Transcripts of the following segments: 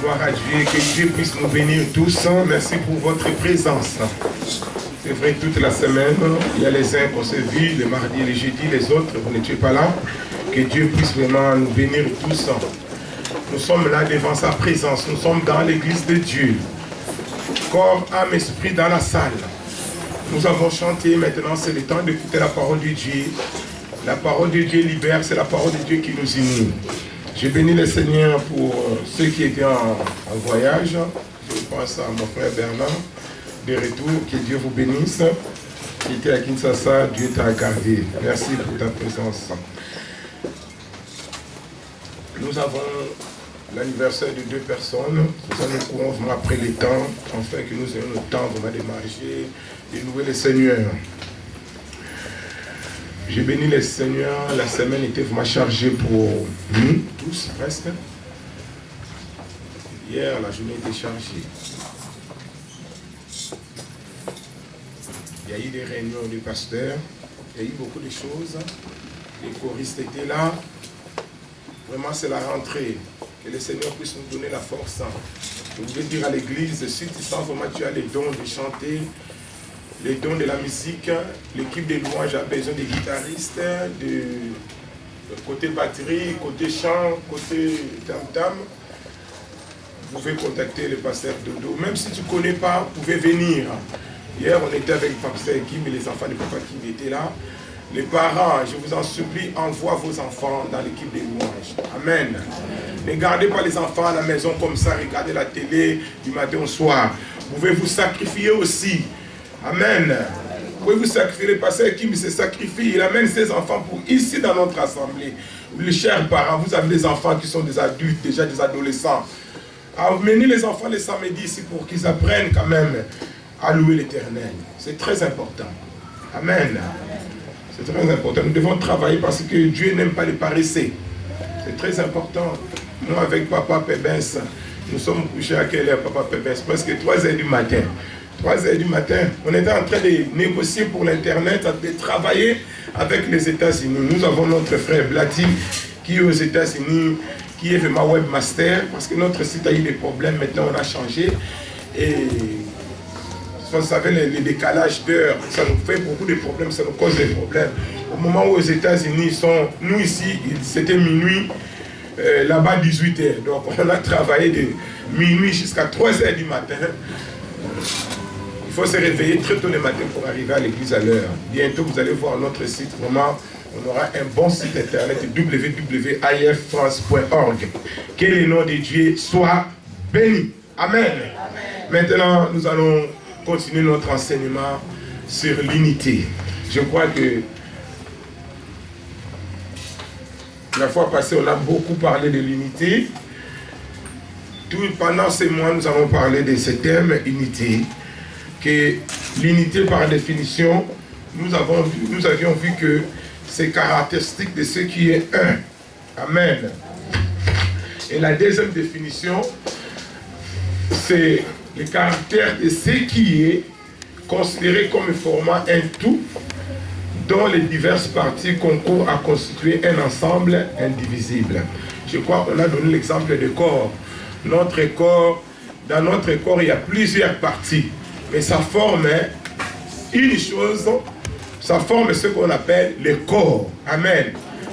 Gloire à Dieu, que Dieu puisse nous bénir tous. Merci pour votre présence. C'est vrai, toute la semaine, il y a les uns qu'on se vit, le mardi et le jeudi, les autres, vous n'étiez pas là. Que Dieu puisse vraiment nous bénir tous. Nous sommes là devant sa présence, nous sommes dans l'église de Dieu. Corps, âme, esprit dans la salle. Nous avons chanté, maintenant c'est le temps d'écouter la parole de Dieu. La parole de Dieu libère, c'est la parole de Dieu qui nous unit. Je bénis le Seigneur pour ceux qui étaient en voyage. Je pense à mon frère Bernard, de retour, que Dieu vous bénisse. Qui était à Kinshasa, Dieu t'a gardé. Merci pour ta présence. Nous avons l'anniversaire de 2 personnes. Nous courons vraiment après les temps, afin que nous ayons le temps vraiment de marcher, de louer le Seigneur. J'ai béni le Seigneur, la semaine était vraiment chargée pour nous, tous presque. Hier, la journée était chargée. Il y a eu des réunions de pasteurs, il y a eu beaucoup de choses. Les choristes étaient là. Vraiment, c'est la rentrée. Que le Seigneur puisse nous donner la force. Je voulais dire à l'église, si tu sens vraiment que tu as les dons de chanter, les dons de la musique, l'équipe de louanges a besoin de guitaristes, de côté batterie, côté chant, côté tam-tam. Vous pouvez contacter le pasteur Dodo. Même si tu ne connais pas, vous pouvez venir. Hier, on était avec le pasteur Kim et les enfants de papa Kim étaient là. Les parents, je vous en supplie, envoie vos enfants dans l'équipe des louanges. Amen. Ne gardez pas les enfants à la maison comme ça, regardez la télé du matin au soir. Vous pouvez vous sacrifier aussi. Amen. Vous pouvez vous sacrifier. Le pasteur Kim se sacrifie. Il amène ses enfants pour ici dans notre assemblée. Les chers parents, vous avez des enfants qui sont des adultes, déjà des adolescents. Amenez les enfants les samedis ici pour qu'ils apprennent quand même à louer l'Éternel. C'est très important. Amen. C'est très important. Nous devons travailler parce que Dieu n'aime pas les paresseux. C'est très important. Moi, avec Papa Pébens, nous sommes couchés à quelle heure, Papa Pébens? Presque 3h du matin. 3h du matin. On était en train de négocier pour l'Internet, de travailler avec les États-Unis. Nous avons notre frère Blati qui est aux États-Unis, qui est vraiment webmaster, parce que notre site a eu des problèmes. Maintenant, on a changé. Et vous savez, les décalages d'heures, ça nous fait beaucoup de problèmes, ça nous cause des problèmes. Au moment où aux États-Unis sont, nous ici, c'était minuit, là-bas 18h. Donc on a travaillé de minuit jusqu'à 3h du matin. Il faut se réveiller très tôt le matin pour arriver à l'église à l'heure. Bientôt, vous allez voir notre site, vraiment, on aura un bon site internet, www.iffrance.org. Que le nom de Dieu soit béni. Amen. Maintenant, nous allons continuer notre enseignement sur l'unité. Je crois que la fois passée, on a beaucoup parlé de l'unité. Pendant ces mois, nous avons parlé de ce thème, unité. Que l'unité, par définition, nous avions vu que c'est caractéristique de ce qui est un. Amen. Et la deuxième définition, c'est le caractère de ce qui est considéré comme formant un tout dont les diverses parties concourent à constituer un ensemble indivisible. Je crois qu'on a donné l'exemple de corps. Notre corps, dans notre corps, il y a plusieurs parties, mais ça forme une chose, ça forme ce qu'on appelle le corps. Amen.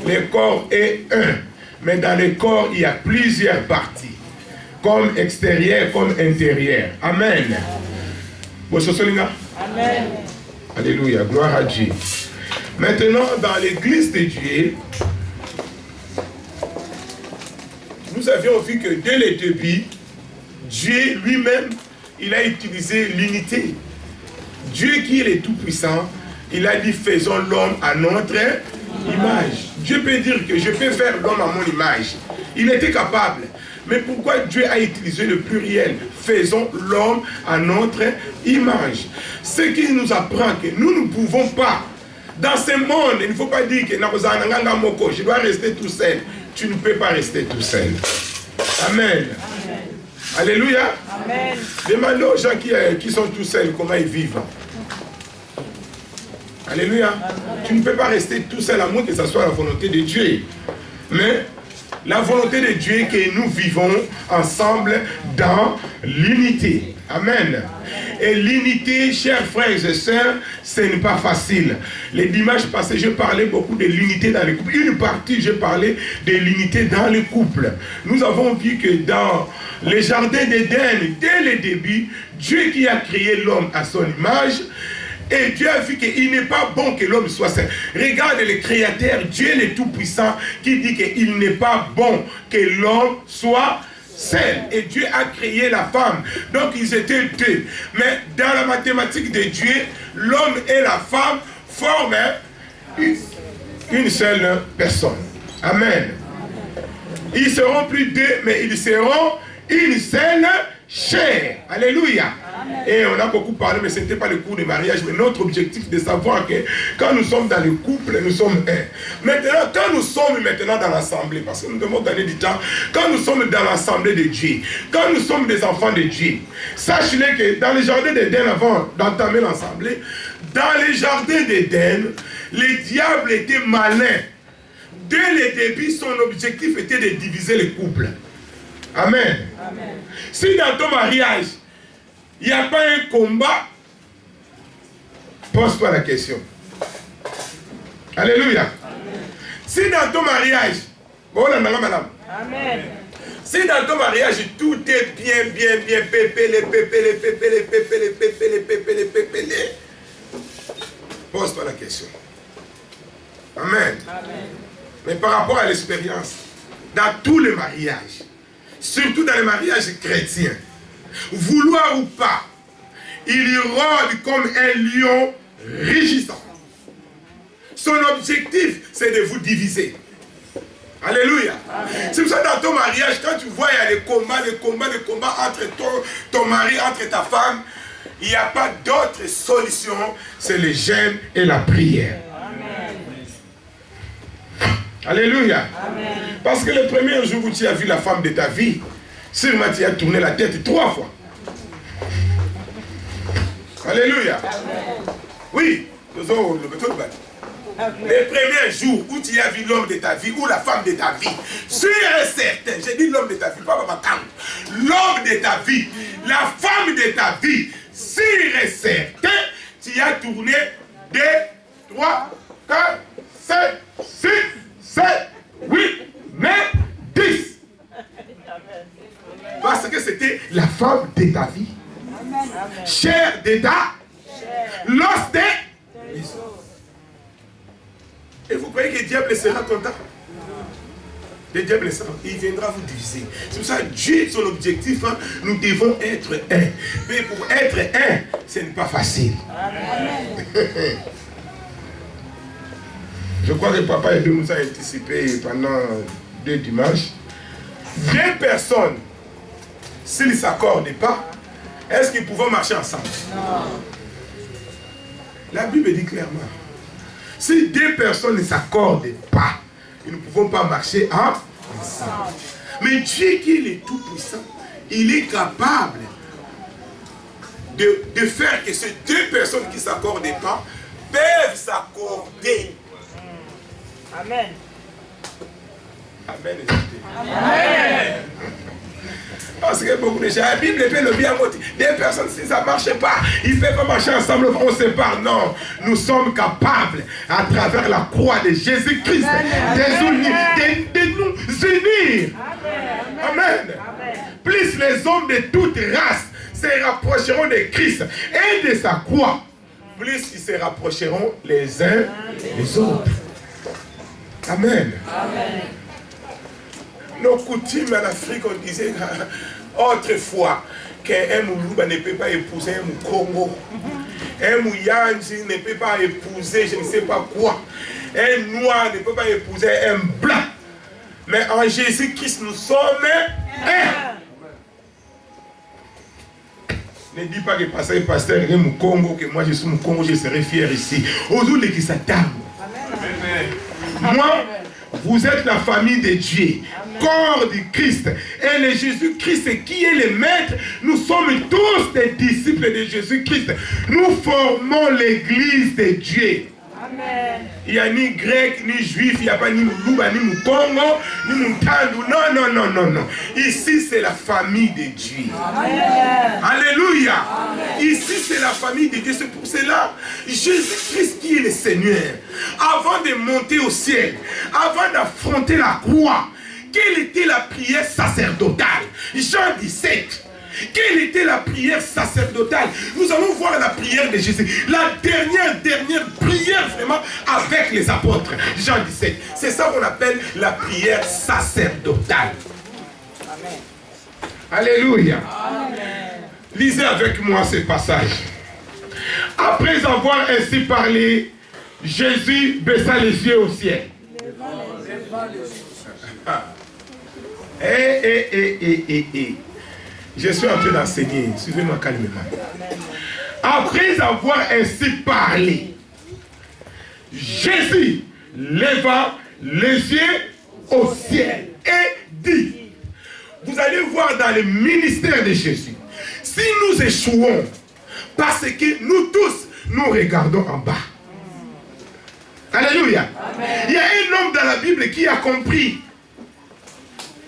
Le corps est un, mais dans le corps, il y a plusieurs parties. Comme extérieur, comme intérieur. Amen. Amen. Alléluia, gloire à Dieu. Maintenant, dans l'église de Dieu, nous avions vu que dès le début, Dieu lui-même, il a utilisé l'unité. Dieu qui est le Tout-Puissant, il a dit faisons l'homme à notre image. Dieu peut dire que je peux faire l'homme à mon image. Il était capable. Mais pourquoi Dieu a utilisé le pluriel? Faisons l'homme à notre image. Ce qui nous apprend que nous ne pouvons pas, dans ce monde, il ne faut pas dire que je dois rester tout seul. Tu ne peux pas rester tout seul. Amen. Amen. Alléluia. Amen. Demandez aux gens qui sont tout seuls comment ils vivent. Alléluia. Amen. Tu ne peux pas rester tout seul à moins que ce soit la volonté de Dieu. Mais La volonté de Dieu est que nous vivons ensemble dans l'unité. Amen. Et l'unité, chers frères et sœurs, ce n'est pas facile. Les dimanches passés, je parlais beaucoup de l'unité dans les couples. Une partie, je parlais de l'unité dans les couples. Nous avons vu que dans les jardins d'Éden, dès le début, Dieu qui a créé l'homme à son image, et Dieu a vu qu'il n'est pas bon que l'homme soit seul. Regarde le Créateur, Dieu le Tout-Puissant, qui dit qu'il n'est pas bon que l'homme soit seul. Et Dieu a créé la femme. Donc ils étaient deux. Mais dans la mathématique de Dieu, l'homme et la femme forment une seule personne. Amen. Ils seront plus deux, mais ils seront une seule chair. Alléluia. Et on a beaucoup parlé, mais ce n'était pas le cours de mariage, mais notre objectif de savoir que quand nous sommes dans le couple, nous sommes un. Maintenant, quand nous sommes maintenant dans l'assemblée, parce que nous devons gagner du temps, quand nous sommes dans l'assemblée de Dieu, quand nous sommes des enfants de Dieu, sachez-le que dans les jardins d'Éden, avant d'entamer l'assemblée, dans les jardins d'Éden, le diable était malin. Dès le début, son objectif était de diviser les couples. Amen. Amen. Si dans ton mariage, il n'y a pas un combat, pose-toi la question. Alléluia. Amen. Si dans ton mariage, madame. Amen. Si dans ton mariage, tout est bien, pépélé, pose-toi la question. Amen. Amen. Mais par rapport à l'expérience, dans tous les mariages, surtout dans les mariages chrétiens, vouloir ou pas, il rôde comme un lion rugissant. Son objectif, c'est de vous diviser. Alléluia. C'est pour ça que dans ton mariage, quand tu vois, il y a des combats entre ton mari, entre ta femme, il n'y a pas d'autre solution, c'est le jeûne et la prière. Amen. Alléluia. Amen. Parce que le premier jour où tu as vu la femme de ta vie, sûrement tu as tourné la tête 3 fois. Alléluia. Amen. Oui. Le premier jour où tu as vu l'homme de ta vie ou la femme de ta vie, sûr et certain, j'ai dit l'homme de ta vie, pas ma tante, l'homme de ta vie, la femme de ta vie, sûr et certain, tu as tourné 2, 3, 4, 5, 6, 7, 8, 9, 10. Parce que c'était la femme de ta vie. Amen. Chair de ta, l'os de. Et vous croyez que le diable sera content? Le diable sera, il viendra vous diviser. C'est pour ça que Dieu, son objectif, hein, nous devons être un. Mais pour être un, ce n'est pas facile. Amen. Je crois que papa et Dieu nous a anticipé pendant 2 dimanches. 2 personnes, s'ils ne s'accordent pas, est-ce qu'ils pouvaient marcher ensemble? Non. La Bible dit clairement, si 2 personnes ne s'accordent pas, ils ne pouvons pas marcher ensemble. Mais Dieu qui est le Tout-Puissant, il est capable de faire que ces 2 personnes qui ne s'accordent pas peuvent s'accorder. Amen. Amen. Amen. Parce que beaucoup de gens, la Bible fait le bien motivé. Des personnes, si ça ne marche pas, ils ne peuvent pas marcher ensemble, on se sépare. Non, nous sommes capables, à travers la croix de Jésus-Christ, de nous unir. Amen. Amen. Amen. Plus les hommes de toute race se rapprocheront de Christ et de sa croix, plus ils se rapprocheront les uns des autres. Amen. Amen. Nos coutumes en Afrique, on disait autrefois qu'un Moulouba ne peut pas épouser un Moukongo. Un Mouyanji ne peut pas épouser je ne sais pas quoi. Un noir ne peut pas épouser un blanc. Mais en Jésus-Christ, nous sommes un. Ne dis pas que pasteur est Moukongo, que moi je suis Moukongo, je serai fier ici. Aujourd'hui, qui s'attendent. Moi, vous êtes la famille de Dieu, corps du Christ. Et le Jésus-Christ qui est le maître, nous sommes tous des disciples de Jésus-Christ. Nous formons l'église de Dieu. Il n'y a ni grec, ni juif, il n'y a pas ni Moulouba, ni Moukongo, ni Moutandou. Non, non, non, non, non. Ici, c'est la famille de Dieu. Amen. Alléluia. Amen. Ici, c'est la famille de Dieu. C'est pour cela, Jésus-Christ qui est le Seigneur, avant de monter au ciel, avant d'affronter la croix, quelle était la prière sacerdotale? Jean 17. Quelle était la prière sacerdotale? Nous allons voir la prière de Jésus. La dernière prière vraiment avec les apôtres. Jean 17. C'est ça qu'on appelle la prière sacerdotale. Amen. Alléluia. Amen. Lisez avec moi ce passage. Après avoir ainsi parlé, Jésus baissa les yeux au ciel. Je suis en train d'enseigner. Suivez-moi calmement. Après avoir ainsi parlé, Jésus leva les yeux au ciel et dit, vous allez voir dans le ministère de Jésus, si nous échouons, parce que nous tous, nous regardons en bas. Alléluia. Amen. Il y a un homme dans la Bible qui a compris.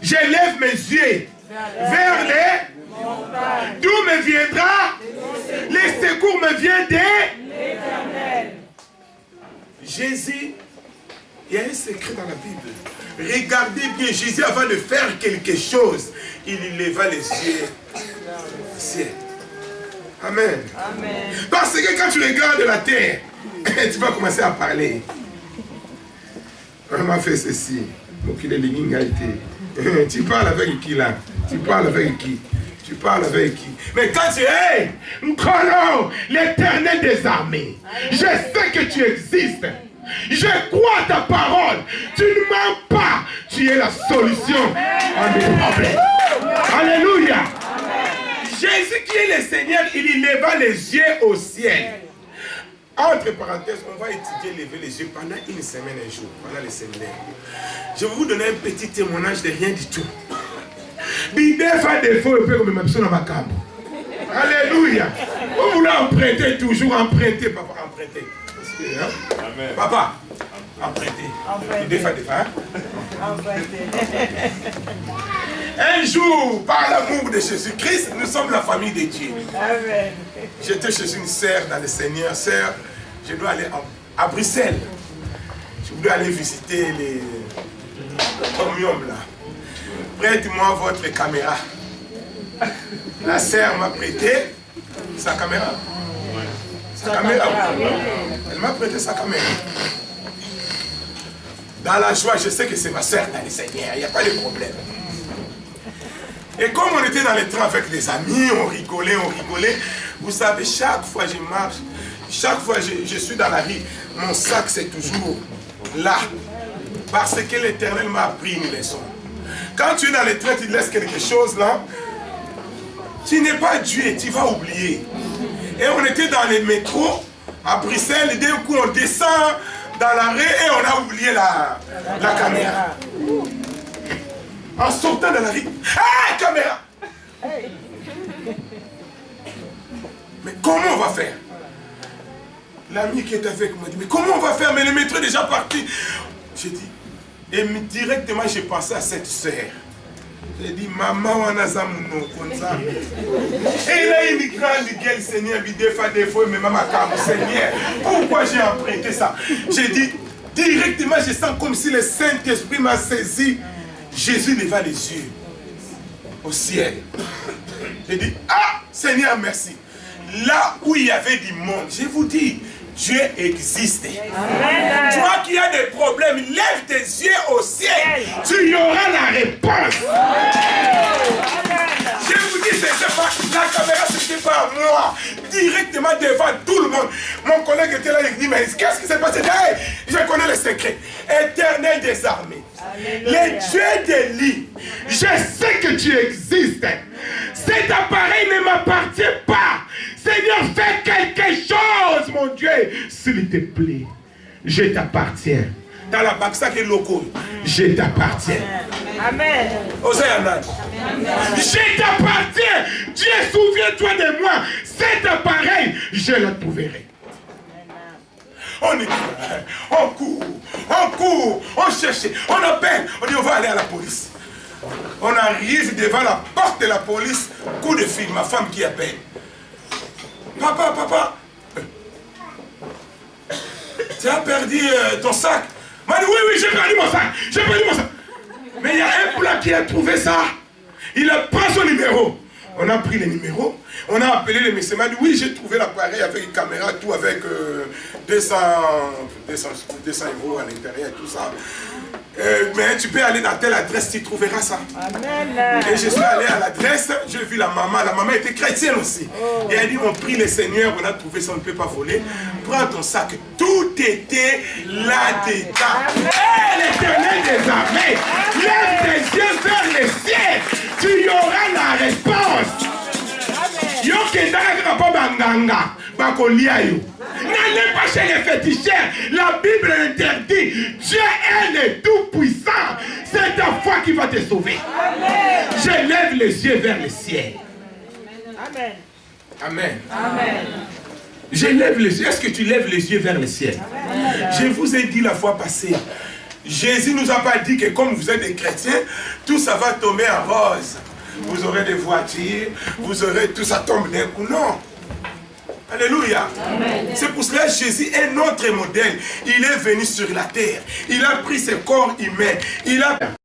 Je lève mes yeux vers les montagnes. D'où me viendra? Les secours me viennent de l'Éternel. Jésus, il y a un secret dans la Bible. Regardez bien, Jésus avant de faire quelque chose, il leva les yeux au ciel. Amen. Amen. Parce que quand tu regardes la terre, tu vas commencer à parler. On m'a fait ceci. Tu parles avec qui là? Tu parles avec qui? Tu parles avec qui? Mais quand tu es, l'Éternel des armées, je sais que tu existes. Je crois à ta parole. Tu ne mens pas. Tu es la solution à mes problèmes. Alléluia. Jésus qui est le Seigneur, il leva les yeux au ciel. Entre parenthèses, on va étudier lever les yeux pendant une semaine, un jour, pendant le séminaire. Je vais vous donner un petit témoignage de rien du tout. Alléluia. Vous voulez emprunter, toujours emprunter, papa, emprunter. Amen. Papa, emprunter. Des fois, un jour, par l'amour de Jésus-Christ, nous sommes la famille de Dieu. Amen. J'étais chez une sœur dans le Seigneur. Sœur, je dois aller à Bruxelles. Je voulais aller visiter les communes là. Prête-moi votre caméra. La sœur m'a prêté sa caméra. Sa caméra. Elle m'a prêté sa caméra. Dans la joie, je sais que c'est ma sœur dans le Seigneur. Il n'y a pas de problème. Et comme on était dans les trains avec des amis, on rigolait. Vous savez, chaque fois que je marche, chaque fois que je suis dans la rue, mon sac c'est toujours là. Parce que l'Éternel m'a appris une leçon. Quand tu es dans les trains, tu laisses quelque chose là, tu n'es pas Dieu, tu vas oublier. Et on était dans les métros à Bruxelles, et d'un coup on descend dans l'arrêt et on a oublié la caméra. En sortant dans la rue, ah, caméra! Mais comment on va faire? L'ami qui est avec moi dit, mais comment on va faire? Mais le métro est déjà parti. J'ai dit, et directement j'ai pensé à cette sœur. J'ai dit, maman, on a ça, comme ça. Et il a une grande gueule, Seigneur, des fois, mais maman, Seigneur, pourquoi j'ai emprunté ça? J'ai dit, directement, je sens comme si le Saint-Esprit m'a saisi. Jésus leva les yeux au ciel. J'ai dit, ah, Seigneur, merci. Là où il y avait du monde, je vous dis, Dieu existe. Amen. Toi qui as des problèmes, lève tes yeux au ciel. Tu y auras la réponse. Amen. Je vous dis, c'est pas la caméra, ce n'était pas moi. Directement devant tout le monde. Mon collègue était là, il dit, mais qu'est-ce qui s'est passé? Hey, je connais le secret. Éternel des armées. Le Dieu d'Élie, je sais que tu existes. Cet appareil ne m'appartient pas. Seigneur, fais quelque chose, mon Dieu. S'il te plaît, je t'appartiens. Dans la Baksa qui est loco, je t'appartiens. Amen. Je t'appartiens. Dieu, souviens-toi de moi. Cet appareil, je le trouverai. on court, on cherche, on appelle, on dit on va aller à la police. On arrive devant la porte de la police, coup de fil, ma femme qui appelle. Papa, tu as perdu ton sac. M'a dit oui, j'ai perdu mon sac, Mais il y a un plat qui a trouvé ça. Il a pris son numéro. On a pris les numéros, on a appelé le monsieur, m'a dit oui, j'ai trouvé l'appareil avec une caméra, tout avec 200 euros à l'intérieur et tout ça. Mais tu peux aller dans telle adresse, tu trouveras ça. Amen. Et je suis allé à l'adresse, j'ai vu la maman était chrétienne aussi. Et elle dit on prie le Seigneur, on a trouvé ça, on ne peut pas voler. Prends ton sac, tout était là-dedans. L'Éternel des armées, lève tes yeux vers le ciel, tu y auras la réponse. Yo kendaka pas banganga, bakolia yo. N'allez pas chez les féticheurs. La Bible interdit. Dieu est le Tout-Puissant. C'est ta foi qui va te sauver. Amen. Je lève les yeux vers le ciel. Amen. Amen. Amen. Je lève les yeux. Est-ce que tu lèves les yeux vers le ciel? Amen. Je vous ai dit la fois passée. Jésus ne nous a pas dit que comme vous êtes des chrétiens, tout ça va tomber en rose. Vous aurez des voitures, vous aurez tout ça tombe d'un coup. Non. Alléluia. C'est pour cela que Jésus est notre modèle. Il est venu sur la terre. Il a pris ce corps humain. Il a